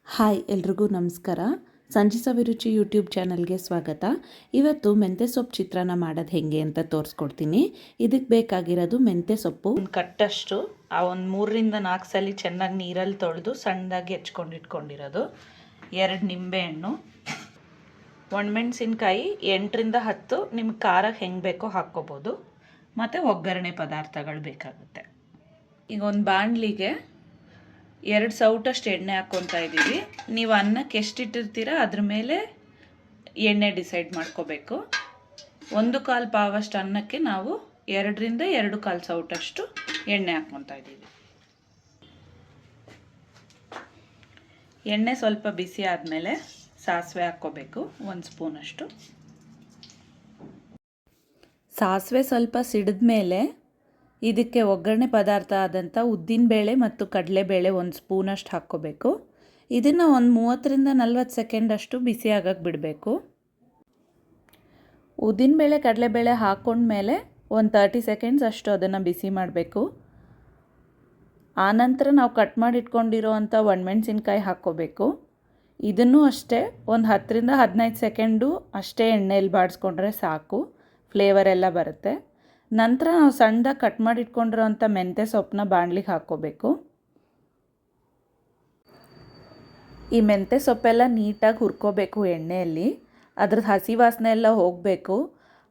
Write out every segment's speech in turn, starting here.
Hi ಎಲ್ರಿಗೂ ನಮಸ್ಕಾರ. ಸಂಜೆ ಸವಿರುಚಿ ಯೂಟ್ಯೂಬ್ ಚಾನಲ್ಗೆ ಸ್ವಾಗತ. ಇವತ್ತು ಮೆಂತ್ಯ ಸೊಪ್ಪು ಚಿತ್ರಾನ್ನ ಮಾಡೋದು ಹೇಗೆ ಅಂತ ತೋರಿಸ್ಕೊಡ್ತೀನಿ. ಇದಕ್ಕೆ ಬೇಕಾಗಿರೋದು ಮೆಂತ್ಯ ಸೊಪ್ಪು ಒಂದು ಕಟ್ಟಷ್ಟು, ಆ ಒಂದು 3-4 ಸಲ ಚೆನ್ನಾಗಿ ನೀರಲ್ಲಿ ತೊಳೆದು ಸಣ್ಣದಾಗಿ ಹೆಚ್ಕೊಂಡಿಟ್ಕೊಂಡಿರೋದು, 2 ನಿಂಬೆಹಣ್ಣು, ಒಣಮೆಣಸಿನ್ಕಾಯಿ 8-10 ನಿಮ್ಗೆ ಖಾರಕ್ಕೆ ಹೆಂಗೆ ಬೇಕೋ ಹಾಕ್ಕೋಬೋದು, ಮತ್ತು ಒಗ್ಗರಣೆ ಪದಾರ್ಥಗಳು ಬೇಕಾಗುತ್ತೆ. ಈಗ ಒಂದು ಬಾಣಲಿಗೆ 2 ಸೌಟಷ್ಟು ಎಣ್ಣೆ ಹಾಕ್ಕೊತಾ ಇದ್ದೀವಿ. ನೀವು ಅನ್ನಕ್ಕೆ ಎಷ್ಟಿಟ್ಟಿರ್ತೀರ ಅದ್ರ ಮೇಲೆ ಎಣ್ಣೆ ಡಿಸೈಡ್ ಮಾಡ್ಕೋಬೇಕು. 1/4 ಪಾವಷ್ಟು ಅನ್ನಕ್ಕೆ ನಾವು 2-2.25 ಸೌಟಷ್ಟು ಎಣ್ಣೆ ಹಾಕ್ಕೊತಾ ಇದ್ದೀವಿ. ಎಣ್ಣೆ ಸ್ವಲ್ಪ ಬಿಸಿ ಆದಮೇಲೆ ಸಾಸಿವೆ ಹಾಕ್ಕೋಬೇಕು, 1 ಸ್ಪೂನಷ್ಟು. ಸಾಸಿವೆ ಸ್ವಲ್ಪ ಸಿಡಿದ ಮೇಲೆ ಇದಕ್ಕೆ ಒಗ್ಗರಣೆ ಪದಾರ್ಥ ಆದಂಥ ಉದ್ದಿನಬೇಳೆ ಮತ್ತು ಕಡಲೆಬೇಳೆ 1 ಸ್ಪೂನಷ್ಟು ಹಾಕ್ಕೋಬೇಕು. ಇದನ್ನು ಒಂದು 30-40 ಸೆಕೆಂಡಷ್ಟು ಬಿಸಿ ಆಗಕ್ಕೆ ಬಿಡಬೇಕು. ಉದ್ದಿನಬೇಳೆ ಕಡಲೆಬೇಳೆ ಹಾಕ್ಕೊಂಡ್ಮೇಲೆ ಒಂದು 30 ಸೆಕೆಂಡ್ಸ್ ಅಷ್ಟು ಅದನ್ನು ಬಿಸಿ ಮಾಡಬೇಕು. ಆನಂತರ ನಾವು ಕಟ್ ಮಾಡಿ ಇಟ್ಕೊಂಡಿರೋ ಅಂಥ ಒಣಮೆಣಸಿನ್ಕಾಯಿ ಹಾಕ್ಕೋಬೇಕು. ಇದನ್ನು ಅಷ್ಟೇ ಒಂದು 10-15 ಸೆಕೆಂಡು ಅಷ್ಟೇ ಎಣ್ಣೆಯಲ್ಲಿ ಬಾಡಿಸ್ಕೊಂಡ್ರೆ ಸಾಕು, ಫ್ಲೇವರ್ ಎಲ್ಲ ಬರುತ್ತೆ. ನಂತರ ನಾವು ಸಣ್ಣದಾಗಿ ಕಟ್ ಮಾಡಿ ಇಟ್ಕೊಂಡಿರೋ ಅಂಥ ಮೆಂತ್ಯ ಸೊಪ್ಪನ್ನ ಬಾಣಲಿಗೆ ಹಾಕ್ಕೋಬೇಕು. ಈ ಮೆಂತ್ಯ ಸೊಪ್ಪೆಲ್ಲ ನೀಟಾಗಿ ಹುರ್ಕೋಬೇಕು ಎಣ್ಣೆಯಲ್ಲಿ, ಅದ್ರದ್ದು ಹಸಿ ವಾಸನೆ ಎಲ್ಲ ಹೋಗಬೇಕು.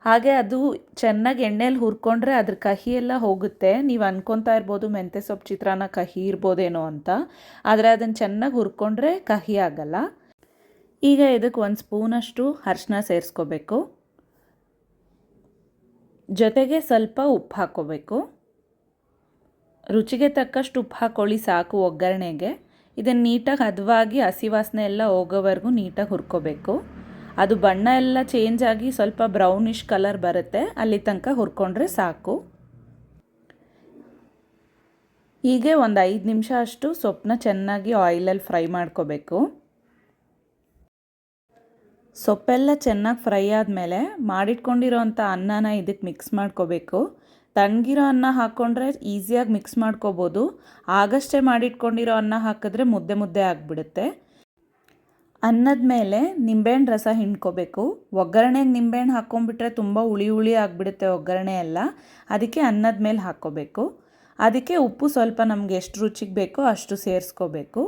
ಹಾಗೆ ಅದು ಚೆನ್ನಾಗಿ ಎಣ್ಣೆಯಲ್ಲಿ ಹುರ್ಕೊಂಡ್ರೆ ಅದ್ರ ಕಹಿ ಎಲ್ಲ ಹೋಗುತ್ತೆ. ನೀವು ಅನ್ಕೊತಾ ಇರ್ಬೋದು ಮೆಂತ್ಯ ಸೊಪ್ಪು ಚಿತ್ರಾನ್ನ ಕಹಿ ಇರ್ಬೋದೇನೋ ಅಂತ, ಆದರೆ ಅದನ್ನು ಚೆನ್ನಾಗಿ ಹುರ್ಕೊಂಡ್ರೆ ಕಹಿ ಆಗಲ್ಲ. ಈಗ ಇದಕ್ಕೆ 1 ಸ್ಪೂನಷ್ಟು ಅರಿಶಿನ ಸೇರಿಸ್ಕೋಬೇಕು. ಜೊತೆಗೆ ಸ್ವಲ್ಪ ಉಪ್ಪು ಹಾಕ್ಕೋಬೇಕು. ರುಚಿಗೆ ತಕ್ಕಷ್ಟು ಉಪ್ಪು ಹಾಕ್ಕೊಳ್ಳಿ ಸಾಕು ಒಗ್ಗರಣೆಗೆ. ಇದನ್ನು ನೀಟಾಗಿ ಹದವಾಗಿ ಹಸಿ ವಾಸನೆ ಎಲ್ಲ ಹೋಗೋವರೆಗೂ ನೀಟಾಗಿ ಹುರ್ಕೋಬೇಕು. ಅದು ಬಣ್ಣ ಎಲ್ಲ ಚೇಂಜ್ ಆಗಿ ಸ್ವಲ್ಪ ಬ್ರೌನಿಷ್ ಕಲರ್ ಬರುತ್ತೆ, ಅಲ್ಲಿ ತನಕ ಹುರ್ಕೊಂಡ್ರೆ ಸಾಕು. ಹೀಗೆ ಒಂದು 5 ನಿಮಿಷ ಅಷ್ಟು ಸೊಪ್ಪನ್ನ ಚೆನ್ನಾಗಿ ಆಯಿಲಲ್ಲಿ ಫ್ರೈ ಮಾಡ್ಕೋಬೇಕು. ಸೊಪ್ಪೆಲ್ಲ ಚೆನ್ನಾಗಿ ಫ್ರೈ ಆದಮೇಲೆ ಮಾಡಿಟ್ಕೊಂಡಿರೋ ಅಂಥ ಅನ್ನನ ಇದಕ್ಕೆ ಮಿಕ್ಸ್ ಮಾಡ್ಕೋಬೇಕು. ತಣ್ಣಗಿರೋ ಅನ್ನ ಹಾಕ್ಕೊಂಡ್ರೆ ಈಸಿಯಾಗಿ ಮಿಕ್ಸ್ ಮಾಡ್ಕೋಬೋದು. ಆಗಷ್ಟೇ ಮಾಡಿಟ್ಕೊಂಡಿರೋ ಅನ್ನ ಹಾಕಿದ್ರೆ ಮುದ್ದೆ ಮುದ್ದೆ ಆಗಿಬಿಡುತ್ತೆ. ಅನ್ನದ ಮೇಲೆ ನಿಂಬೆಹಣ್ಣು ರಸ ಹಿಂಡ್ಕೋಬೇಕು. ಒಗ್ಗರಣೆಗೆ ನಿಂಬೆಹಣ್ಣು ಹಾಕ್ಕೊಂಡ್ಬಿಟ್ರೆ ತುಂಬ ಹುಳಿ ಹುಳಿ ಆಗಿಬಿಡುತ್ತೆ ಒಗ್ಗರಣೆ ಎಲ್ಲ, ಅದಕ್ಕೆ ಅನ್ನದ ಮೇಲೆ ಹಾಕ್ಕೋಬೇಕು. ಅದಕ್ಕೆ ಉಪ್ಪು ಸ್ವಲ್ಪ ನಮಗೆ ಎಷ್ಟು ರುಚಿಗೆ ಬೇಕೋ ಅಷ್ಟು ಸೇರಿಸ್ಕೋಬೇಕು.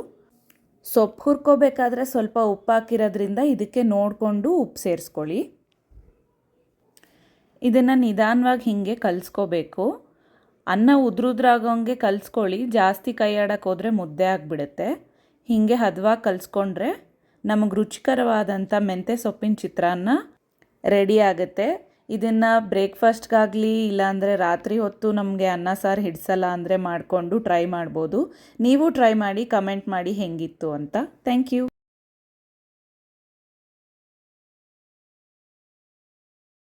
ಸೊಪ್ಪು ಹುರ್ಕೋಬೇಕಾದ್ರೆ ಸ್ವಲ್ಪ ಉಪ್ಪು ಹಾಕಿರೋದ್ರಿಂದ ಇದಕ್ಕೆ ನೋಡಿಕೊಂಡು ಉಪ್ಪು ಸೇರಿಸ್ಕೊಳ್ಳಿ. ಇದನ್ನು ನಿಧಾನವಾಗಿ ಹೀಗೆ ಕಲಿಸ್ಕೋಬೇಕು. ಅನ್ನ ಉದ್ರುದ್ರಾಗೋಂಗೆ ಕಲಿಸ್ಕೊಳ್ಳಿ, ಜಾಸ್ತಿ ಕೈ ಆಡಕ್ಕೆ ಹೋದರೆ ಮುದ್ದೆ ಆಗಿಬಿಡುತ್ತೆ. ಹೀಗೆ ಹದವಾಗಿ ಕಲಿಸ್ಕೊಂಡ್ರೆ ನಮಗೆ ರುಚಿಕರವಾದಂಥ ಮೆಂತ್ಯ ಸೊಪ್ಪಿನ ಚಿತ್ರಾನ್ನ ರೆಡಿ ಆಗುತ್ತೆ. ಇದನ್ನು ಬ್ರೇಕ್ಫಾಸ್ಟ್ಗಾಗಲಿ ಇಲ್ಲಾಂದರೆ ರಾತ್ರಿ ಹೊತ್ತು ನಮಗೆ ಅನ್ನ ಸಾರು ಹಿಡಿಸಲ್ಲ ಅಂದರೆ ಮಾಡಿಕೊಂಡು ಟ್ರೈ ಮಾಡ್ಬೋದು. ನೀವು ಟ್ರೈ ಮಾಡಿ ಕಮೆಂಟ್ ಮಾಡಿ ಹೆಂಗಿತ್ತು ಅಂತ. Thank you.